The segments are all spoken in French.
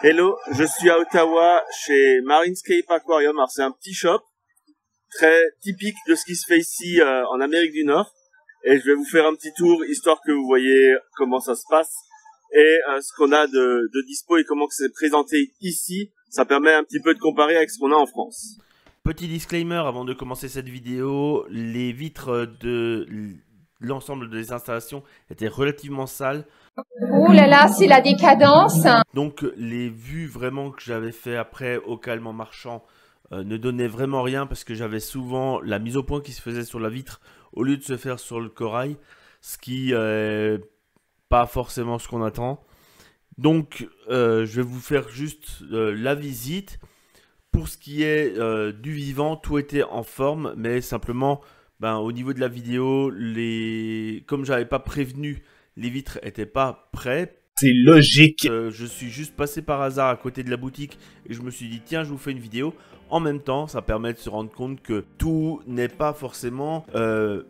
Hello, je suis à Ottawa chez Marinescape Aquarium. Alors c'est un petit shop très typique de ce qui se fait ici en Amérique du Nord. Et je vais vous faire un petit tour histoire que vous voyez comment ça se passe et ce qu'on a de dispo et comment c'est présenté ici. Ça permet un petit peu de comparer avec ce qu'on a en France. Petit disclaimer avant de commencer cette vidéo, les vitres de l'ensemble des installations étaient relativement sales. Ouh là là, c'est la décadence. Donc les vues vraiment que j'avais fait après au calme en marchant ne donnaient vraiment rien parce que j'avais souvent la mise au point qui se faisait sur la vitre au lieu de se faire sur le corail, ce qui est pas forcément ce qu'on attend. Donc je vais vous faire juste la visite. Pour ce qui est du vivant, tout était en forme, mais simplement au niveau de la vidéo, comme j'avais pas prévenu, les vitres étaient pas prêtes. C'est logique. Je suis juste passé par hasard à côté de la boutique et je me suis dit tiens, je vous fais une vidéo. En même temps, ça permet de se rendre compte que tout n'est pas forcément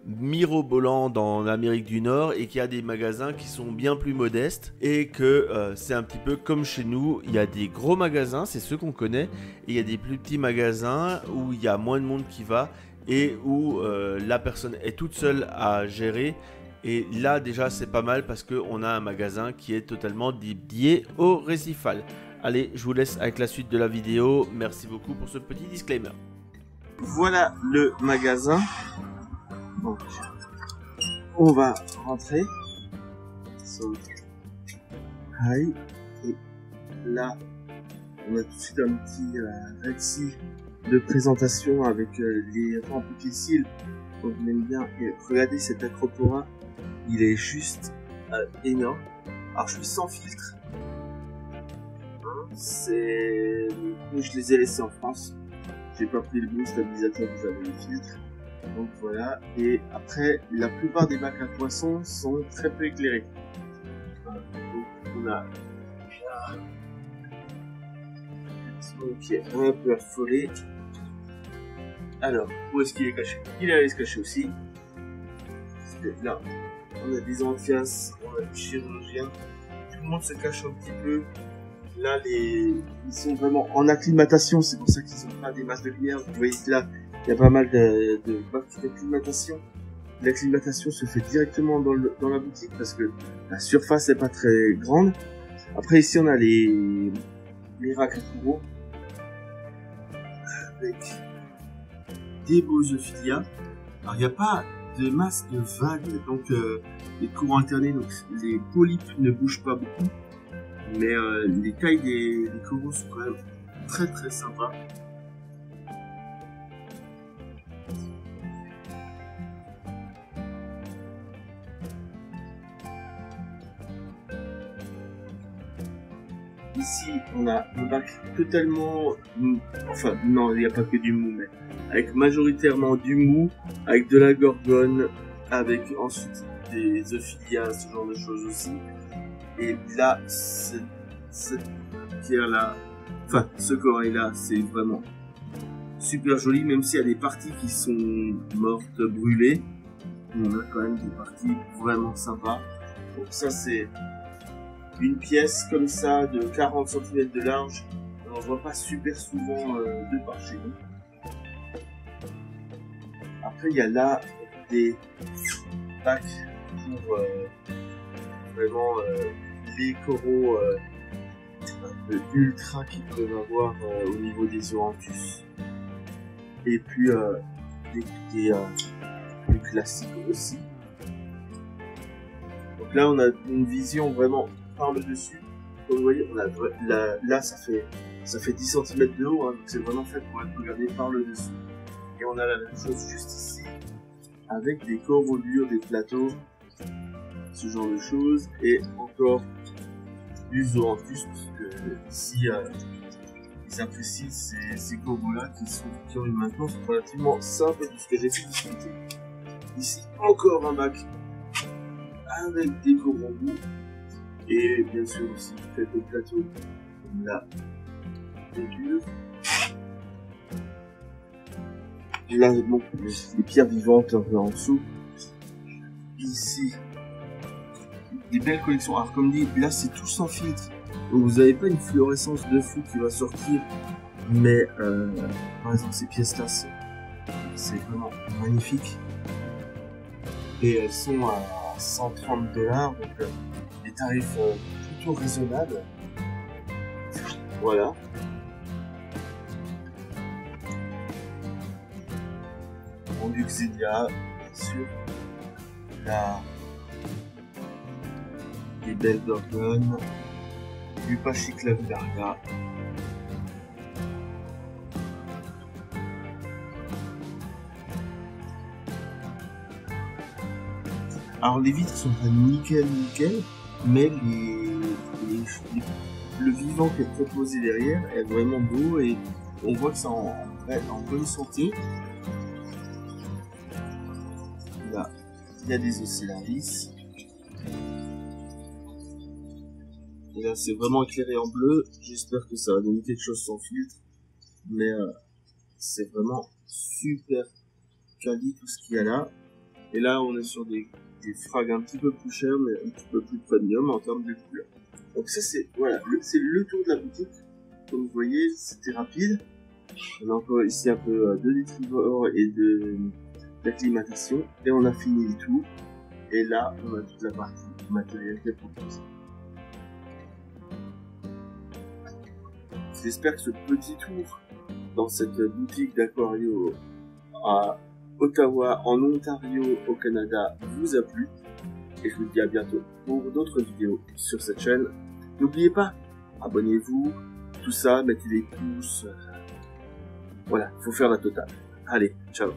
mirobolant dans l'Amérique du Nord et qu'il y a des magasins qui sont bien plus modestes et que c'est un petit peu comme chez nous. Il y a des gros magasins, c'est ceux qu'on connaît, et il y a des plus petits magasins où il y a moins de monde qui va et où la personne est toute seule à gérer. Et là déjà c'est pas mal parce qu'on a un magasin qui est totalement dédié au récifal. Allez, je vous laisse avec la suite de la vidéo. Merci beaucoup pour ce petit disclaimer. Voilà le magasin. Donc, on va rentrer. Et là, on a tout de suite un petit récit de présentation avec les rampes utensile. Donc, on aime bien. Et regardez cet acropora. Il est juste énorme. Alors, je suis sans filtre. Je les ai laissés en France. J'ai pas pris le bon stabilisateur, vous avez le filtre. Donc voilà. Et après, la plupart des bacs à poissons sont très peu éclairés. Voilà. Donc on a qui est un peu affolé. Alors, où est-ce qu'il est caché? Il est allé se cacher aussi. Là, on a des amphias, on a des chirurgiens. Tout le monde se cache un petit peu. Là, ils sont vraiment en acclimatation, c'est pour ça qu'ils n'ont pas des masses de lumière. Vous voyez là, il y a pas mal de parties d'acclimatation. L'acclimatation se fait directement dans la boutique parce que la surface n'est pas très grande. Après, ici, on a les racks à coraux avec des Bosophilia. Alors, il n'y a pas de masse de vagues, donc les courants alternés, donc les polypes ne bougent pas beaucoup. Mais les tailles des coraux sont quand même très très sympas. Ici, on a un bac totalement mou. Enfin, non, il n'y a pas que du mou, mais avec majoritairement du mou, avec de la gorgone, avec ensuite des Euphilia, ce genre de choses aussi. Et là, cette pierre-là, enfin, ce corail-là, c'est vraiment super joli, même s'il y a des parties qui sont mortes, brûlées. On a quand même des parties vraiment sympas. Donc ça, c'est une pièce comme ça de 40 cm de large. On n'en voit pas super souvent de par chez nous. Après, il y a là des bacs pour vraiment les coraux ultra qu'ils peuvent avoir au niveau des Oranthus. Et puis des plus classiques aussi. Donc là, on a une vision vraiment par le dessus. Comme vous voyez, on a là ça fait 10 cm de haut, hein, donc c'est vraiment fait pour être regardé par le dessus. Et on a la même chose juste ici, avec des corolures, des plateaux, ce genre de choses, et encore du Zoranthus, parce que ici ils apprécient ces coraux-là qui ont une maintenance relativement simple de ce que j'ai pu discuter. Ici, encore un bac avec des coraux roux, et bien sûr aussi quelques plateaux comme là, des durs. Là, bon, les pierres vivantes un peu en dessous. Ici, des belles collections. Alors, comme dit, là, c'est tout sans filtre. Donc vous n'avez pas une fluorescence de fou qui va sortir, mais par exemple ces pièces-là, c'est vraiment magnifique. Et elles sont à 130 $, donc des tarifs plutôt raisonnables. Voilà. En Luxedia, bien sûr. Là, des belles gorgones, du Pachysclavularia. Alors les vitres sont pas nickel, mais le vivant qui est proposé derrière est vraiment beau et on voit que c'est en bonne santé. Là, il y a des Ocellaris. Et là, c'est vraiment éclairé en bleu. J'espère que ça va donner quelque chose sans filtre. Mais c'est vraiment super quali tout ce qu'il y a là. Et là, on est sur des frags un petit peu plus chers, mais un petit peu plus premium en termes de couleur. Donc ça, c'est voilà, c'est le tour de la boutique. Comme vous voyez, c'était rapide. On a encore ici un peu de détrivore et d'acclimatation. Et on a fini le tour. Et là, on a toute la partie matériel qui est proposée. J'espère que ce petit tour dans cette boutique d'Aquario à Ottawa, en Ontario, au Canada, vous a plu. Et je vous dis à bientôt pour d'autres vidéos sur cette chaîne. N'oubliez pas, abonnez-vous, tout ça, mettez des pouces. Voilà, il faut faire la totale. Allez, ciao.